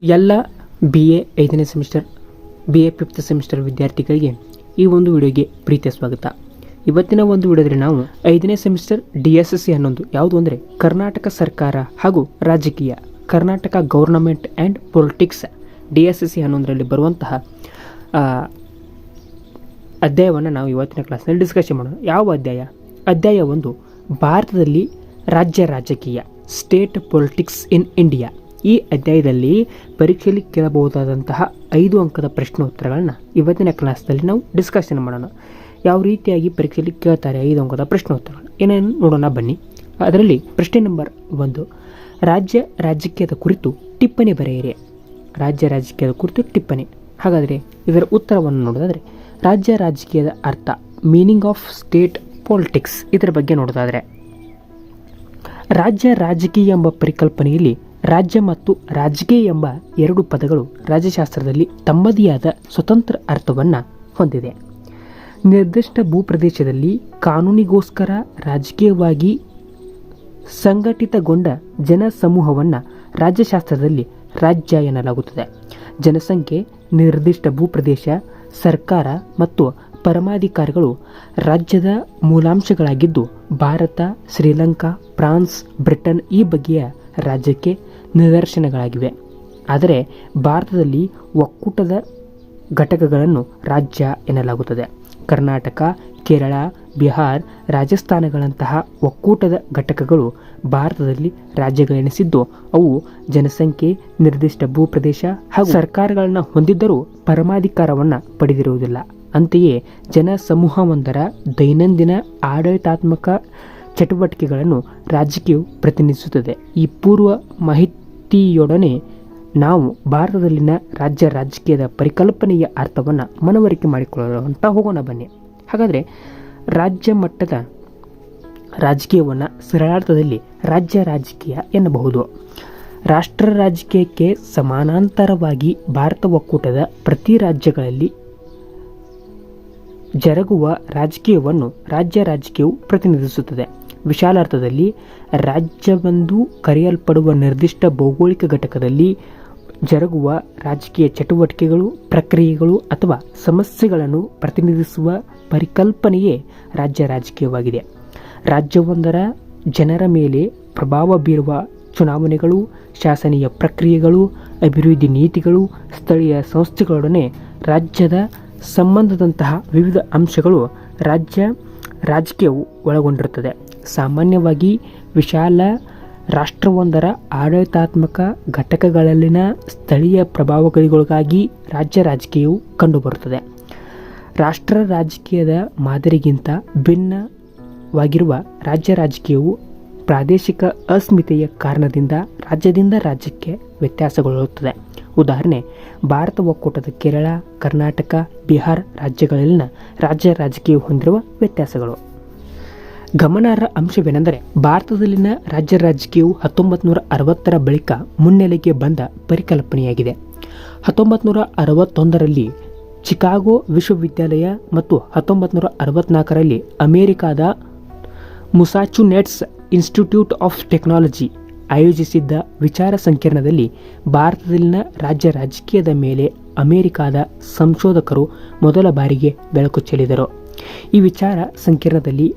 ಎಲ್ಲ BA 5ನೇ semester BA 5th semester ವಿದ್ಯಾರ್ಥಿಗಳಿಗೆ ಈ ಒಂದು ವಿಡಿಯೋಗೆ ಪ್ರೀತಿಯ ಸ್ವಾಗತ. ಇವತ್ತಿನ ಒಂದು ವಿಡಿಯೋದಲ್ಲಿ ನಾವು 5ನೇ ಸೆಮಿಸ್ಟರ್ DSC ಅನ್ನೊಂದು ಯಾವುದು ಅಂದರೆ ಕರ್ನಾಟಕ ಸರ್ಕಾರ ಹಾಗೂ ರಾಜಕೀಯ, Karnataka government and politics DSC ಅನ್ನೋದರಲ್ಲಿ ಬರುವಂತಹ ಅಧ್ಯಾಯವನ್ನು ನಾವು ಇವತ್ತಿನ ಕ್ಲಾಸ್ನಲ್ಲಿ ಡಿಸ್ಕಷನ್ ಮಾಡೋಣ. ಯಾವ ಅಧ್ಯಾಯ? ಅಧ್ಯಾಯ 1, ಭಾರತದಲ್ಲಿ ರಾಜ್ಯ ರಾಜಕೀಯ, ಸ್ಟೇಟ್ ಪೊಲಿಟಿಕ್ಸ್ ಇನ್ ಇಂಡಿಯಾ. ಈ ಅಧ್ಯಾಯದಲ್ಲಿ ಪರೀಕ್ಷೆಯಲ್ಲಿ ಕೇಳಬಹುದಾದಂತಹ 5 ಅಂಕದ ಪ್ರಶ್ನೋತ್ತರಗಳನ್ನ ಇವತ್ತಿನ ಕ್ಲಾಸ್ನಲ್ಲಿ ನಾವು ಡಿಸ್ಕಷನ್ ಮಾಡೋಣ. ಯಾವ ರೀತಿಯಾಗಿ ಪರೀಕ್ಷೆಯಲ್ಲಿ ಕೇಳ್ತಾರೆ 5 ಅಂಕದ ಪ್ರಶ್ನೋತ್ತರಗಳು ಏನೇನು ನೋಡೋಣ ಬನ್ನಿ. ಅದರಲ್ಲಿ ಪ್ರಶ್ನೆ ನಂಬರ್ 1, ರಾಜ್ಯ ರಾಜಕೀಯದ ಕುರಿತು ಟಿಪ್ಪಣಿ ಬರೆಯಿರಿ. ರಾಜ್ಯ ರಾಜಕೀಯದ ಕುರಿತು ಟಿಪ್ಪಣಿ. ಹಾಗಾದರೆ ಇದರ ಉತ್ತರವನ್ನು ನೋಡೋದಾದರೆ ರಾಜ್ಯ ರಾಜಕೀಯದ ಅರ್ಥ, ಮೀನಿಂಗ್ ಆಫ್ ಸ್ಟೇಟ್ ಪೊಲಿಟಿಕ್ಸ್, ಇದರ ಬಗ್ಗೆ ನೋಡೋದಾದರೆ ರಾಜ್ಯ ರಾಜಕೀಯ ಎಂಬ ಪರಿಕಲ್ಪನೆಯಲ್ಲಿ ರಾಜ್ಯ ಮತ್ತು ರಾಜಕೀಯ ಎಂಬ 2 ಪದಗಳು ರಾಜ್ಯಶಾಸ್ತ್ರದಲ್ಲಿ ತಮ್ಮದೇ ಆದ ಸ್ವತಂತ್ರ ಅರ್ಥವನ್ನು ಹೊಂದಿದೆ. ನಿರ್ದಿಷ್ಟ ಭೂಪ್ರದೇಶದಲ್ಲಿ ಕಾನೂನಿಗೋಸ್ಕರ ರಾಜಕೀಯವಾಗಿ ಸಂಘಟಿತಗೊಂಡ ಜನಸಮೂಹವನ್ನು ರಾಜ್ಯಶಾಸ್ತ್ರದಲ್ಲಿ ರಾಜ್ಯ ಎನ್ನಲಾಗುತ್ತದೆ. ಜನಸಂಖ್ಯೆ, ನಿರ್ದಿಷ್ಟ ಭೂಪ್ರದೇಶ, ಸರ್ಕಾರ ಮತ್ತು ಪರಮಾಧಿಕಾರಿಗಳು ರಾಜ್ಯದ ಮೂಲಾಂಶಗಳಾಗಿದ್ದು ಭಾರತ, ಶ್ರೀಲಂಕಾ, ಫ್ರಾನ್ಸ್, ಬ್ರಿಟನ್ ಈ ಬಗೆಯ ರಾಜ್ಯಕ್ಕೆ ನಿದರ್ಶನಗಳಾಗಿವೆ. ಆದರೆ ಭಾರತದಲ್ಲಿ ಒಕ್ಕೂಟದ ಘಟಕಗಳನ್ನು ರಾಜ್ಯ ಎನ್ನಲಾಗುತ್ತದೆ. ಕರ್ನಾಟಕ, ಕೇರಳ, ಬಿಹಾರ್, ರಾಜಸ್ಥಾನಗಳಂತಹ ಒಕ್ಕೂಟದ ಘಟಕಗಳು ಭಾರತದಲ್ಲಿ ರಾಜ್ಯಗಳೆನಿಸಿದ್ದು ಅವು ಜನಸಂಖ್ಯೆ, ನಿರ್ದಿಷ್ಟ ಭೂಪ್ರದೇಶ ಹಾಗೂ ಸರ್ಕಾರಗಳನ್ನು ಹೊಂದಿದ್ದರೂ ಪರಮಾಧಿಕಾರವನ್ನು ಪಡೆದಿರುವುದಿಲ್ಲ. ಅಂತೆಯೇ ಜನಸಮೂಹವೊಂದರ ದೈನಂದಿನ ಆಡಳಿತಾತ್ಮಕ ಚಟುವಟಿಕೆಗಳನ್ನು ರಾಜಕೀಯವು ಪ್ರತಿನಿಧಿಸುತ್ತದೆ. ಈ ಪೂರ್ವ ಮಾಹಿತಿಯೊಡನೆ ನಾವು ಭಾರತದಲ್ಲಿನ ರಾಜ್ಯ ರಾಜಕೀಯದ ಪರಿಕಲ್ಪನೆಯ ಅರ್ಥವನ್ನು ಮನವರಿಕೆ ಮಾಡಿಕೊಳ್ಳುವಂತ ಹೋಗೋಣ ಬನ್ನಿ. ಹಾಗಾದರೆ ರಾಜ್ಯ ಮಟ್ಟದ ರಾಜಕೀಯವನ್ನು ಸರಳಾರ್ಥದಲ್ಲಿ ರಾಜ್ಯ ರಾಜಕೀಯ ಎನ್ನಬಹುದು. ರಾಷ್ಟ್ರ ರಾಜಕೀಯಕ್ಕೆ ಸಮಾನಾಂತರವಾಗಿ ಭಾರತ ಒಕ್ಕೂಟದ ಪ್ರತಿ ರಾಜ್ಯಗಳಲ್ಲಿ ಜರುಗುವ ರಾಜಕೀಯವನ್ನು ರಾಜ್ಯ ರಾಜಕೀಯವು ಪ್ರತಿನಿಧಿಸುತ್ತದೆ. ವಿಶಾಲಾರ್ಥದಲ್ಲಿ ರಾಜ್ಯವೆಂದು ಕರೆಯಲ್ಪಡುವ ನಿರ್ದಿಷ್ಟ ಭೌಗೋಳಿಕ ಘಟಕದಲ್ಲಿ ಜರುಗುವ ರಾಜಕೀಯ ಚಟುವಟಿಕೆಗಳು, ಪ್ರಕ್ರಿಯೆಗಳು ಅಥವಾ ಸಮಸ್ಯೆಗಳನ್ನು ಪ್ರತಿನಿಧಿಸುವ ಪರಿಕಲ್ಪನೆಯೇ ರಾಜ್ಯ ರಾಜಕೀಯವಾಗಿದೆ. ರಾಜ್ಯವೊಂದರ ಜನರ ಮೇಲೆ ಪ್ರಭಾವ ಬೀರುವ ಚುನಾವಣೆಗಳು, ಶಾಸನೀಯ ಪ್ರಕ್ರಿಯೆಗಳು, ಅಭಿವೃದ್ಧಿ ನೀತಿಗಳು, ಸ್ಥಳೀಯ ಸಂಸ್ಥೆಗಳೊಡನೆ ರಾಜ್ಯದ ಸಂಬಂಧದಂತಹ ವಿವಿಧ ಅಂಶಗಳು ರಾಜ್ಯ ರಾಜಕೀಯವು ಒಳಗೊಂಡಿರುತ್ತದೆ. ಸಾಮಾನ್ಯವಾಗಿ ವಿಶಾಲ ರಾಷ್ಟ್ರವೊಂದರ ಆಡಳಿತಾತ್ಮಕ ಘಟಕಗಳಲ್ಲಿನ ಸ್ಥಳೀಯ ಪ್ರಭಾವಗಳಿಗಾಗಿ ರಾಜ್ಯ ರಾಜಕೀಯವು ಕಂಡುಬರುತ್ತದೆ. ರಾಷ್ಟ್ರ ರಾಜಕೀಯದ ಮಾದರಿಗಿಂತ ಭಿನ್ನವಾಗಿರುವ ರಾಜ್ಯ ರಾಜಕೀಯವು ಪ್ರಾದೇಶಿಕ ಅಸ್ಮಿತೆಯ ಕಾರಣದಿಂದ ರಾಜ್ಯದಿಂದ ರಾಜ್ಯಕ್ಕೆ ವ್ಯತ್ಯಾಸಗೊಳ್ಳುತ್ತದೆ. ಉದಾಹರಣೆ, ಭಾರತ ಒಕ್ಕೂಟದ ಕೇರಳ, ಕರ್ನಾಟಕ, ಬಿಹಾರ್ ರಾಜ್ಯಗಳಲ್ಲಿನ ರಾಜ್ಯ ರಾಜಕೀಯ ಹೊಂದಿರುವ ವ್ಯತ್ಯಾಸಗಳು. ಗಮನಾರ್ಹ ಅಂಶವೇನೆಂದರೆ ಭಾರತದಲ್ಲಿನ ರಾಜ್ಯ ರಾಜಕೀಯವು 1960ರ ಬಳಿಕ ಮುನ್ನೆಲೆಗೆ ಬಂದ ಪರಿಕಲ್ಪನೆಯಾಗಿದೆ. 1961ರಲ್ಲಿ ಚಿಕಾಗೋ ವಿಶ್ವವಿದ್ಯಾಲಯ ಮತ್ತು 1964ರಲ್ಲಿ ಅಮೆರಿಕಾದ ಮುಸಾಚುಸೆಟ್ಸ್ ಇನ್ಸ್ಟಿಟ್ಯೂಟ್ ಆಫ್ ಟೆಕ್ನಾಲಜಿ ಆಯೋಜಿಸಿದ್ದ ವಿಚಾರ ಸಂಕಿರಣದಲ್ಲಿ ಭಾರತದಲ್ಲಿನ ರಾಜ್ಯ ರಾಜಕೀಯದ ಮೇಲೆ ಅಮೆರಿಕಾದ ಸಂಶೋಧಕರು ಮೊದಲ ಬಾರಿಗೆ ಬೆಳಕು ಚೆಲ್ಲಿದರು. ಈ ವಿಚಾರ ಸಂಕಿರಣದಲ್ಲಿ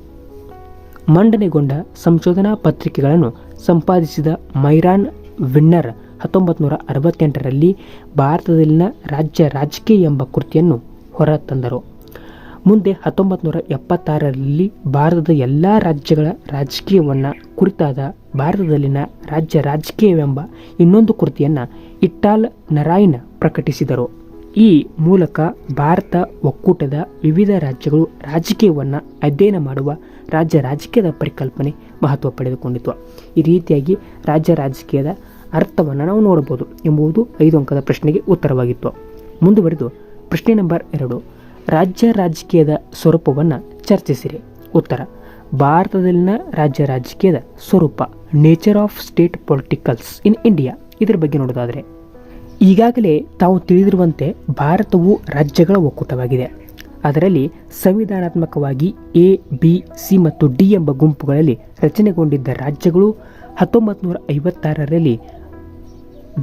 ಮಂಡನೆಗೊಂಡ ಸಂಶೋಧನಾ ಪತ್ರಿಕೆಗಳನ್ನು ಸಂಪಾದಿಸಿದ ಮೈರಾನ್ ವಿನ್ನರ್ 1968ರಲ್ಲಿ ಭಾರತದಲ್ಲಿನ ರಾಜ್ಯ ರಾಜಕೀಯ ಎಂಬ ಕೃತಿಯನ್ನು ಹೊರತಂದರು. ಮುಂದೆ 1976ರಲ್ಲಿ ಭಾರತದ ಎಲ್ಲ ರಾಜ್ಯಗಳ ರಾಜಕೀಯವನ್ನು ಕುರಿತಾದ ಭಾರತದಲ್ಲಿನ ರಾಜ್ಯ ರಾಜಕೀಯವೆಂಬ ಇನ್ನೊಂದು ಕೃತಿಯನ್ನು ಇಟ್ಟಾಲ್ ನಾರಾಯಣ್ ಪ್ರಕಟಿಸಿದರು. ಈ ಮೂಲಕ ಭಾರತ ಒಕ್ಕೂಟದ ವಿವಿಧ ರಾಜ್ಯಗಳು ರಾಜಕೀಯವನ್ನು ಅಧ್ಯಯನ ಮಾಡುವ ರಾಜ್ಯ ರಾಜಕೀಯದ ಪರಿಕಲ್ಪನೆ ಮಹತ್ವ ಪಡೆದುಕೊಂಡಿತು. ಈ ರೀತಿಯಾಗಿ ರಾಜ್ಯ ರಾಜಕೀಯದ ಅರ್ಥವನ್ನು ನಾವು ನೋಡಬಹುದು ಎಂಬುದು 5 ಅಂಕದ ಪ್ರಶ್ನೆಗೆ ಉತ್ತರವಾಗಿತ್ತು. ಮುಂದುವರೆದು ಪ್ರಶ್ನೆ ನಂಬರ್ 2, ರಾಜ್ಯ ರಾಜಕೀಯದ ಸ್ವರೂಪವನ್ನು ಚರ್ಚಿಸಿರಿ. ಉತ್ತರ, ಭಾರತದಲ್ಲಿನ ರಾಜ್ಯ ರಾಜಕೀಯದ ಸ್ವರೂಪ, nature of state politicals in India, ಇದರ ಬಗ್ಗೆ ನೋಡೋದಾದರೆ ಈಗಾಗಲೇ ತಾವು ತಿಳಿದಿರುವಂತೆ ಭಾರತವು ರಾಜ್ಯಗಳ ಒಕ್ಕೂಟವಾಗಿದೆ. ಅದರಲ್ಲಿ ಸಂವಿಧಾನಾತ್ಮಕವಾಗಿ A, B, C ಮತ್ತು D ಎಂಬ ಗುಂಪುಗಳಲ್ಲಿ ರಚನೆಗೊಂಡಿದ್ದ ರಾಜ್ಯಗಳು 1956ರಲ್ಲಿ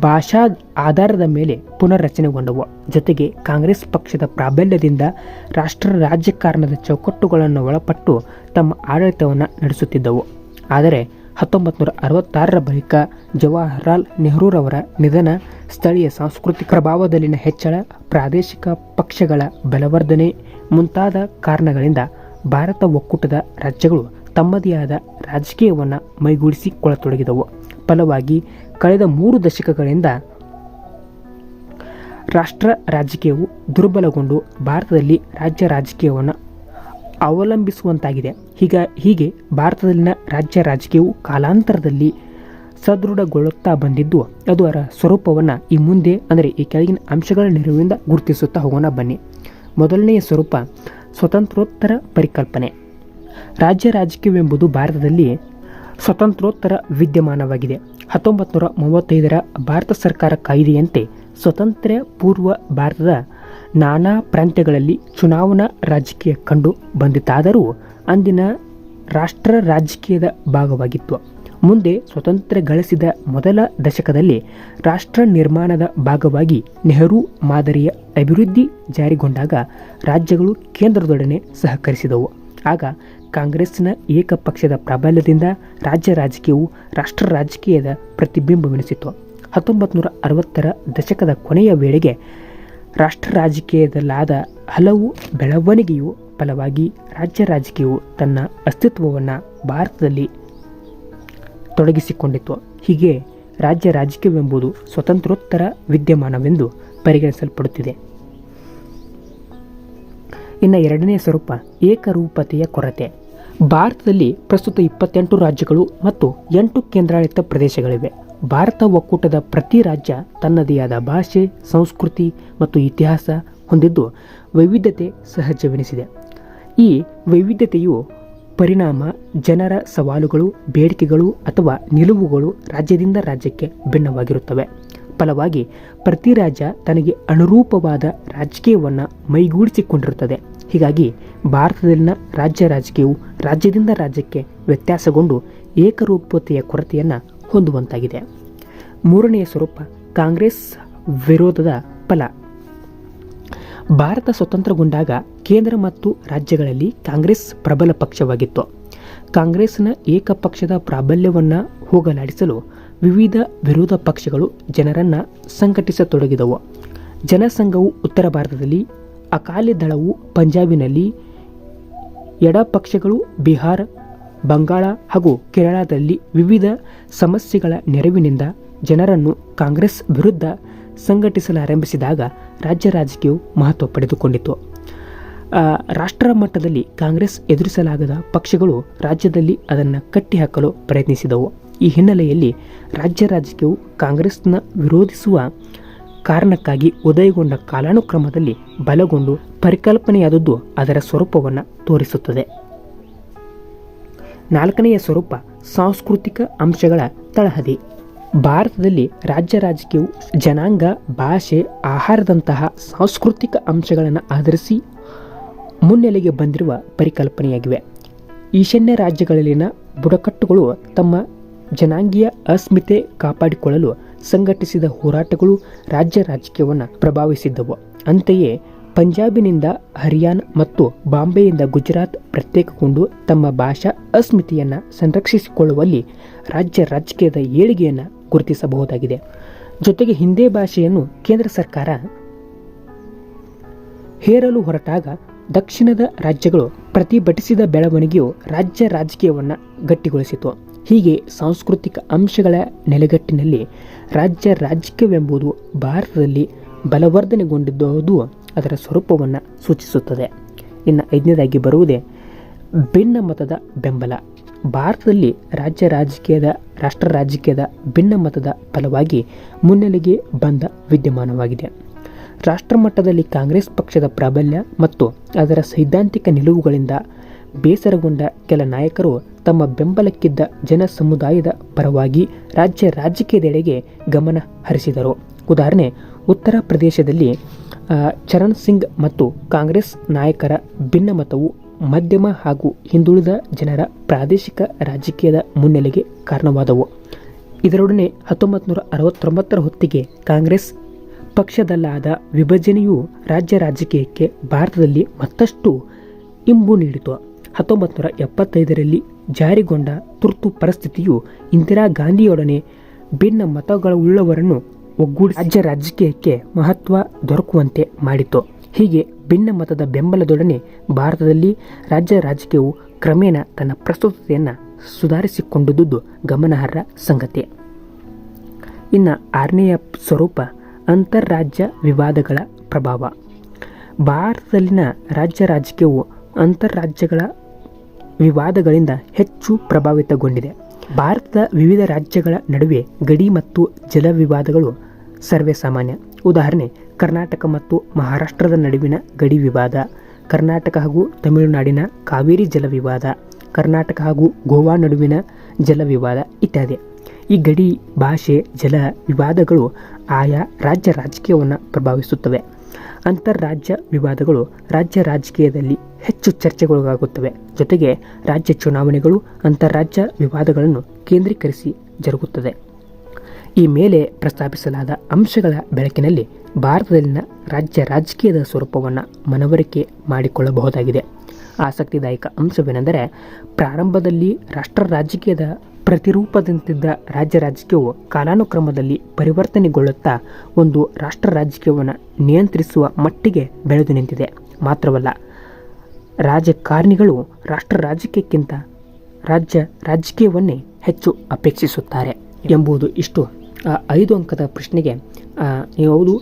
ಭಾಷಾ ಆಧಾರದ ಮೇಲೆ ಪುನರ್ರಚನೆಗೊಂಡವು. ಜೊತೆಗೆ ಕಾಂಗ್ರೆಸ್ ಪಕ್ಷದ ಪ್ರಾಬಲ್ಯದಿಂದ ರಾಷ್ಟ್ರ ರಾಜಕಾರಣದ ಚೌಕಟ್ಟುಗಳನ್ನು ಒಳಪಟ್ಟು ತಮ್ಮ ಆಡಳಿತವನ್ನು ನಡೆಸುತ್ತಿದ್ದವು. ಆದರೆ 1966ರ ಬಳಿಕ ಜವಾಹರಲಾಲ್ ನೆಹರೂರವರ ನಿಧನ, ಸ್ಥಳೀಯ ಸಾಂಸ್ಕೃತಿಕ ಪ್ರಭಾವದಲ್ಲಿನ ಹೆಚ್ಚಳ, ಪ್ರಾದೇಶಿಕ ಪಕ್ಷಗಳ ಬಲವರ್ಧನೆ ಮುಂತಾದ ಕಾರಣಗಳಿಂದ ಭಾರತ ಒಕ್ಕೂಟದ ರಾಜ್ಯಗಳು ತಮ್ಮದೇ ಆದ ರಾಜಕೀಯವನ್ನು ಮೈಗೂಡಿಸಿಕೊಳ್ಳತೊಡಗಿದವು. ಫಲವಾಗಿ ಕಳೆದ 3 ದಶಕಗಳಿಂದ ರಾಷ್ಟ್ರ ರಾಜಕೀಯವು ದುರ್ಬಲಗೊಂಡು ಭಾರತದಲ್ಲಿ ರಾಜ್ಯ ರಾಜಕೀಯವನ್ನು ಅವಲಂಬಿಸುವಂತಾಗಿದೆ. ಹೀಗೆ ಭಾರತದಲ್ಲಿನ ರಾಜ್ಯ ರಾಜಕೀಯವು ಕಾಲಾಂತರದಲ್ಲಿ ಸದೃಢಗೊಳ್ಳುತ್ತಾ ಬಂದಿದ್ದು, ಅದು ಅದರ ಸ್ವರೂಪವನ್ನು ಈ ಮುಂದೆ ಅಂದರೆ ಈ ಕೆಳಗಿನ ಅಂಶಗಳ ನೆರವಿನಿಂದ ಗುರುತಿಸುತ್ತಾ ಹೋಗೋಣ ಬನ್ನಿ. ಮೊದಲನೆಯ ಸ್ವರೂಪ ಸ್ವತಂತ್ರೋತ್ತರ ಪರಿಕಲ್ಪನೆ. ರಾಜ್ಯ ರಾಜಕೀಯವೆಂಬುದು ಭಾರತದಲ್ಲಿ ಸ್ವತಂತ್ರೋತ್ತರ ವಿದ್ಯಮಾನವಾಗಿದೆ. 1935ರ ಭಾರತ ಸರ್ಕಾರ ಕಾಯ್ದೆಯಂತೆ ಸ್ವತಂತ್ರ ಪೂರ್ವ ಭಾರತದ ನಾನಾ ಪ್ರಾಂತ್ಯಗಳಲ್ಲಿ ಚುನಾವಣಾ ರಾಜಕೀಯ ಕಂಡು ಬಂದಿತಾದರೂ ಅಂದಿನ ರಾಷ್ಟ್ರ ರಾಜಕೀಯದ ಭಾಗವಾಗಿತ್ತು. ಮುಂದೆ ಸ್ವಾತಂತ್ರ್ಯ ಗಳಿಸಿದ ಮೊದಲ ದಶಕದಲ್ಲಿ ರಾಷ್ಟ್ರ ನಿರ್ಮಾಣದ ಭಾಗವಾಗಿ ನೆಹರು ಮಾದರಿಯ ಅಭಿವೃದ್ಧಿ ಜಾರಿಗೊಂಡಾಗ ರಾಜ್ಯಗಳು ಕೇಂದ್ರದೊಡನೆ ಸಹಕರಿಸಿದವು. ಆಗ ಕಾಂಗ್ರೆಸ್ನ ಏಕಪಕ್ಷದ ಪ್ರಾಬಲ್ಯದಿಂದ ರಾಜ್ಯ ರಾಜಕೀಯವು ರಾಷ್ಟ್ರ ರಾಜಕೀಯದ ಪ್ರತಿಬಿಂಬವೆನಿಸಿತು. 1960ರ ದಶಕದ ಕೊನೆಯ ವೇಳೆಗೆ ರಾಷ್ಟ್ರ ರಾಜಕೀಯದಲ್ಲಾದ ಹಲವು ಬೆಳವಣಿಗೆಯು ಫಲವಾಗಿ ರಾಜ್ಯ ರಾಜಕೀಯವು ತನ್ನ ಅಸ್ತಿತ್ವವನ್ನು ಭಾರತದಲ್ಲಿ ತೊಡಗಿಸಿಕೊಂಡಿತು. ಹೀಗೆ ರಾಜ್ಯ ರಾಜಕೀಯವೆಂಬುದು ಸ್ವತಂತ್ರೋತ್ತರ ವಿದ್ಯಮಾನವೆಂದು ಪರಿಗಣಿಸಲ್ಪಡುತ್ತಿದೆ. ಇನ್ನು ಎರಡನೆಯ ಸ್ವರೂಪ ಏಕರೂಪತೆಯ ಕೊರತೆ. ಭಾರತದಲ್ಲಿ ಪ್ರಸ್ತುತ 28 ರಾಜ್ಯಗಳು ಮತ್ತು 8 ಕೇಂದ್ರಾಡಳಿತ ಪ್ರದೇಶಗಳಿವೆ. ಭಾರತ ಒಕ್ಕೂಟದ ಪ್ರತಿ ರಾಜ್ಯ ತನ್ನದೇ ಆದ ಭಾಷೆ, ಸಂಸ್ಕೃತಿ ಮತ್ತು ಇತಿಹಾಸ ಹೊಂದಿದ್ದು ವೈವಿಧ್ಯತೆ ಸಹಜವೆನಿಸಿದೆ. ಈ ವೈವಿಧ್ಯತೆಯು ಪರಿಣಾಮ ಜನರ ಸವಾಲುಗಳು, ಬೇಡಿಕೆಗಳು ಅಥವಾ ನಿಲುವುಗಳು ರಾಜ್ಯದಿಂದ ರಾಜ್ಯಕ್ಕೆ ಭಿನ್ನವಾಗಿರುತ್ತವೆ. ಫಲವಾಗಿ ಪ್ರತಿ ರಾಜ್ಯ ತನಗೆ ಅನುರೂಪವಾದ ರಾಜಕೀಯವನ್ನು ಮೈಗೂಡಿಸಿಕೊಂಡಿರುತ್ತದೆ. ಹೀಗಾಗಿ ಭಾರತದಲ್ಲಿನ ರಾಜ್ಯ ರಾಜಕೀಯವು ರಾಜ್ಯದಿಂದ ರಾಜ್ಯಕ್ಕೆ ವ್ಯತ್ಯಾಸಗೊಂಡು ಏಕರೂಪತೆಯ ಕೊರತೆಯನ್ನು ಹೊಂದುವಂತಾಗಿದೆ. ಮೂರನೆಯ ಸ್ವರೂಪ ಕಾಂಗ್ರೆಸ್ ವಿರೋಧದ ಫಲ. ಭಾರತ ಸ್ವತಂತ್ರಗೊಂಡಾಗ ಕೇಂದ್ರ ಮತ್ತು ರಾಜ್ಯಗಳಲ್ಲಿ ಕಾಂಗ್ರೆಸ್ ಪ್ರಬಲ ಪಕ್ಷವಾಗಿತ್ತು. ಕಾಂಗ್ರೆಸ್ನ ಏಕಪಕ್ಷದ ಪ್ರಾಬಲ್ಯವನ್ನು ಹೋಗಲಾಡಿಸಲು ವಿವಿಧ ವಿರೋಧ ಪಕ್ಷಗಳು ಜನರನ್ನು ಸಂಘಟಿಸತೊಡಗಿದವು. ಜನಸಂಘವು ಉತ್ತರ ಭಾರತದಲ್ಲಿ, ಅಕಾಲಿ ದಳವು ಪಂಜಾಬಿನಲ್ಲಿ, ಎಡಪಕ್ಷಗಳು ಬಿಹಾರ, ಬಂಗಾಳ ಹಾಗೂ ಕೇರಳದಲ್ಲಿ ವಿವಿಧ ಸಮಸ್ಯೆಗಳ ನೆರವಿನಿಂದ ಜನರನ್ನು ಕಾಂಗ್ರೆಸ್ ವಿರುದ್ಧ ಸಂಘಟಿಸಲಾರಂಭಿಸಿದಾಗ ರಾಜ್ಯ ರಾಜಕೀಯವು ಮಹತ್ವ ಪಡೆದುಕೊಂಡಿತು. ರಾಷ್ಟ್ರ ಮಟ್ಟದಲ್ಲಿ ಕಾಂಗ್ರೆಸ್ ಎದುರಿಸಲಾಗದ ಪಕ್ಷಗಳು ರಾಜ್ಯದಲ್ಲಿ ಅದನ್ನು ಕಟ್ಟಿಹಾಕಲು ಪ್ರಯತ್ನಿಸಿದವು. ಈ ಹಿನ್ನೆಲೆಯಲ್ಲಿ ರಾಜ್ಯ ರಾಜಕೀಯವು ಕಾಂಗ್ರೆಸ್ನ ವಿರೋಧಿಸುವ ಕಾರಣಕ್ಕಾಗಿ ಉದಯಗೊಂಡ ಕಾಲಾನುಕ್ರಮದಲ್ಲಿ ಬಲಗೊಂಡು ಪರಿಕಲ್ಪನೆಯಾದದ್ದು ಅದರ ಸ್ವರೂಪವನ್ನು ತೋರಿಸುತ್ತದೆ. ನಾಲ್ಕನೆಯ ಸ್ವರೂಪ ಸಾಂಸ್ಕೃತಿಕ ಅಂಶಗಳ ತಳಹದಿ. ಭಾರತದಲ್ಲಿ ರಾಜ್ಯ ರಾಜಕೀಯವು ಜನಾಂಗ, ಭಾಷೆ, ಆಹಾರದಂತಹ ಸಾಂಸ್ಕೃತಿಕ ಅಂಶಗಳನ್ನು ಆಧರಿಸಿ ಮುನ್ನೆಲೆಗೆ ಬಂದಿರುವ ಪರಿಕಲ್ಪನೆಯಾಗಿವೆ. ಈಶಾನ್ಯ ರಾಜ್ಯಗಳಲ್ಲಿನ ಬುಡಕಟ್ಟುಗಳು ತಮ್ಮ ಜನಾಂಗೀಯ ಅಸ್ಮಿತೆ ಕಾಪಾಡಿಕೊಳ್ಳಲು ಸಂಘಟಿಸಿದ ಹೋರಾಟಗಳು ರಾಜ್ಯ ರಾಜಕೀಯವನ್ನು ಪ್ರಭಾವಿಸಿದ್ದವು. ಅಂತೆಯೇ ಪಂಜಾಬಿನಿಂದ ಹರಿಯಾಣ ಮತ್ತು ಬಾಂಬೆಯಿಂದ ಗುಜರಾತ್ ಪ್ರತ್ಯೇಕಗೊಂಡು ತಮ್ಮ ಭಾಷಾ ಅಸ್ಮಿತೆಯನ್ನು ಸಂರಕ್ಷಿಸಿಕೊಳ್ಳುವಲ್ಲಿ ರಾಜ್ಯ ರಾಜಕೀಯದ ಏಳಿಗೆಯನ್ನು ಗುರುತಿಸಬಹುದಾಗಿದೆ. ಜೊತೆಗೆ ಹಿಂದಿ ಭಾಷೆಯನ್ನು ಕೇಂದ್ರ ಸರ್ಕಾರ ಹೇರಲು ಹೊರಟಾಗ ದಕ್ಷಿಣದ ರಾಜ್ಯಗಳು ಪ್ರತಿಭಟಿಸಿದ ಬೆಳವಣಿಗೆಯು ರಾಜ್ಯ ರಾಜಕೀಯವನ್ನು ಗಟ್ಟಿಗೊಳಿಸಿತು. ಹೀಗೆ ಸಾಂಸ್ಕೃತಿಕ ಅಂಶಗಳ ನೆಲೆಗಟ್ಟಿನಲ್ಲಿ ರಾಜ್ಯ ರಾಜಕೀಯವೆಂಬುದು ಭಾರತದಲ್ಲಿ ಬಲವರ್ಧನೆಗೊಂಡಿದ್ದು ಅದರ ಸ್ವರೂಪವನ್ನು ಸೂಚಿಸುತ್ತದೆ. ಇನ್ನು ಐದನೇದಾಗಿ ಬರುವುದೇ ಭಿನ್ನಮತದ ಬೆಂಬಲ. ಭಾರತದಲ್ಲಿ ರಾಷ್ಟ್ರ ರಾಜಕೀಯದ ಭಿನ್ನಮತದ ಫಲವಾಗಿ ಮುನ್ನೆಲೆಗೆ ಬಂದ ವಿದ್ಯಮಾನವಾಗಿದೆ. ರಾಷ್ಟ್ರಮಟ್ಟದಲ್ಲಿ ಕಾಂಗ್ರೆಸ್ ಪಕ್ಷದ ಪ್ರಾಬಲ್ಯ ಮತ್ತು ಅದರ ಸೈದ್ಧಾಂತಿಕ ನಿಲುವುಗಳಿಂದ ಬೇಸರಗೊಂಡ ಕೆಲ ನಾಯಕರು ತಮ್ಮ ಬೆಂಬಲಕ್ಕಿದ್ದ ಜನ ಸಮುದಾಯದ ಪರವಾಗಿ ರಾಜ್ಯ ರಾಜಕೀಯದೆಡೆಗೆ ಗಮನ ಹರಿಸಿದರು. ಉದಾಹರಣೆ, ಉತ್ತರ ಪ್ರದೇಶದಲ್ಲಿ ಚರಣ್ ಸಿಂಗ್ ಮತ್ತು ಕಾಂಗ್ರೆಸ್ ನಾಯಕರ ಭಿನ್ನಮತವು ಮಧ್ಯಮ ಹಾಗೂ ಹಿಂದುಳಿದ ಜನರ ಪ್ರಾದೇಶಿಕ ರಾಜಕೀಯದ ಮುನ್ನೆಲೆಗೆ ಕಾರಣವಾದವು. ಇದರೊಡನೆ 1969ರ ಹೊತ್ತಿಗೆ ಕಾಂಗ್ರೆಸ್ ಪಕ್ಷದಲ್ಲಾದ ವಿಭಜನೆಯು ರಾಜ್ಯ ರಾಜಕೀಯಕ್ಕೆ ಭಾರತದಲ್ಲಿ ಮತ್ತಷ್ಟು ಇಂಬು ನೀಡಿತು. 1975ರಲ್ಲಿ ಜಾರಿಗೊಂಡ ತುರ್ತು ಪರಿಸ್ಥಿತಿಯು ಇಂದಿರಾ ಗಾಂಧಿಯೊಡನೆ ಭಿನ್ನ ಮತಗಳುಳ್ಳವರನ್ನು ಒಗ್ಗೂಡಿ ರಾಜ್ಯ ರಾಜಕೀಯಕ್ಕೆ ಮಹತ್ವ ದೊರಕುವಂತೆ ಮಾಡಿತು. ಹೀಗೆ ಭಿನ್ನ ಮತದ ಬೆಂಬಲದೊಡನೆ ಭಾರತದಲ್ಲಿ ರಾಜ್ಯ ರಾಜಕೀಯವು ಕ್ರಮೇಣ ತನ್ನ ಪ್ರಸ್ತುತತೆಯನ್ನು ಸುಧಾರಿಸಿಕೊಂಡುದು ಗಮನಾರ್ಹ ಸಂಗತಿ. ಇನ್ನು 6ನೆಯ ಸ್ವರೂಪ ಅಂತರ್ರಾಜ್ಯ ವಿವಾದಗಳ ಪ್ರಭಾವ. ಭಾರತದಲ್ಲಿನ ರಾಜ್ಯ ರಾಜಕೀಯವು ಅಂತರ್ರಾಜ್ಯಗಳ ವಿವಾದಗಳಿಂದ ಹೆಚ್ಚು ಪ್ರಭಾವಿತಗೊಂಡಿದೆ. ಭಾರತದ ವಿವಿಧ ರಾಜ್ಯಗಳ ನಡುವೆ ಗಡಿ ಮತ್ತು ಜಲ ವಿವಾದಗಳು ಸರ್ವೇ ಸಾಮಾನ್ಯ. ಉದಾಹರಣೆ, ಕರ್ನಾಟಕ ಮತ್ತು ಮಹಾರಾಷ್ಟ್ರದ ನಡುವಿನ ಗಡಿ ವಿವಾದ, ಕರ್ನಾಟಕ ಹಾಗೂ ತಮಿಳುನಾಡಿನ ಕಾವೇರಿ ಜಲ ವಿವಾದ, ಕರ್ನಾಟಕ ಹಾಗೂ ಗೋವಾ ನಡುವಿನ ಜಲ ವಿವಾದ ಇತ್ಯಾದಿ. ಈ ಗಡಿ, ಭಾಷೆ, ಜಲ ವಿವಾದಗಳು ಆಯಾ ರಾಜ್ಯ ರಾಜಕೀಯವನ್ನು ಪ್ರಭಾವಿಸುತ್ತವೆ. ಅಂತರ್ರಾಜ್ಯ ವಿವಾದಗಳು ರಾಜ್ಯ ರಾಜಕೀಯದಲ್ಲಿ ಹೆಚ್ಚು ಚರ್ಚೆಗೊಳಗಾಗುತ್ತವೆ. ಜೊತೆಗೆ ರಾಜ್ಯ ಚುನಾವಣೆಗಳು ಅಂತರ್ರಾಜ್ಯ ವಿವಾದಗಳನ್ನು ಕೇಂದ್ರೀಕರಿಸಿ ಜರುಗುತ್ತದೆ. ಈ ಮೇಲೆ ಪ್ರಸ್ತಾಪಿಸಲಾದ ಅಂಶಗಳ ಬೆಳಕಿನಲ್ಲಿ ಭಾರತದಲ್ಲಿನ ರಾಜ್ಯ ರಾಜಕೀಯದ ಸ್ವರೂಪವನ್ನು ಮನವರಿಕೆ ಮಾಡಿಕೊಳ್ಳಬಹುದಾಗಿದೆ. ಆಸಕ್ತಿದಾಯಕ ಅಂಶವೇನೆಂದರೆ, ಪ್ರಾರಂಭದಲ್ಲಿ ರಾಷ್ಟ್ರ ರಾಜಕೀಯದ ಪ್ರತಿರೂಪದಂತಿದ್ದ ರಾಜ್ಯ ರಾಜಕೀಯವು ಕಾಲಾನುಕ್ರಮದಲ್ಲಿ ಪರಿವರ್ತನೆಗೊಳ್ಳುತ್ತಾ ಒಂದು ರಾಷ್ಟ್ರ ರಾಜಕೀಯವನ್ನು ನಿಯಂತ್ರಿಸುವ ಮಟ್ಟಿಗೆ ಬೆಳೆದು ನಿಂತಿದೆ. ಮಾತ್ರವಲ್ಲ, ರಾಜಕಾರಣಿಗಳು ರಾಷ್ಟ್ರ ರಾಜಕೀಯಕ್ಕಿಂತ ರಾಜ್ಯ ರಾಜಕೀಯವನ್ನೇ ಹೆಚ್ಚು ಅಪೇಕ್ಷಿಸುತ್ತಾರೆ ಎಂಬುದು ಇಷ್ಟು 5 ಅಂಕದ ಪ್ರಶ್ನೆಗೆ ಯಾವುದು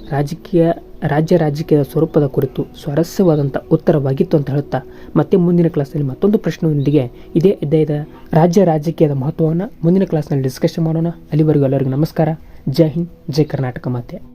ರಾಜ್ಯ ರಾಜಕೀಯದ ಸ್ವರೂಪದ ಕುರಿತು ಸ್ವಾರಸ್ಯವಾದಂಥ ಉತ್ತರವಾಗಿತ್ತು ಅಂತ ಹೇಳುತ್ತಾ, ಮತ್ತೆ ಮುಂದಿನ ಕ್ಲಾಸ್ನಲ್ಲಿ ಮತ್ತೊಂದು ಪ್ರಶ್ನೆಯೊಂದಿಗೆ ಇದೇ ಅಧ್ಯಾಯದ ರಾಜ್ಯ ರಾಜಕೀಯದ ಮಹತ್ವವನ್ನು ಮುಂದಿನ ಕ್ಲಾಸ್ನಲ್ಲಿ ಡಿಸ್ಕಷನ್ ಮಾಡೋಣ. ಅಲ್ಲಿವರೆಗೂ ಎಲ್ಲರಿಗೂ ನಮಸ್ಕಾರ. ಜೈ ಹಿಂದ್, ಜೈ ಕರ್ನಾಟಕ ಮಾತೆ.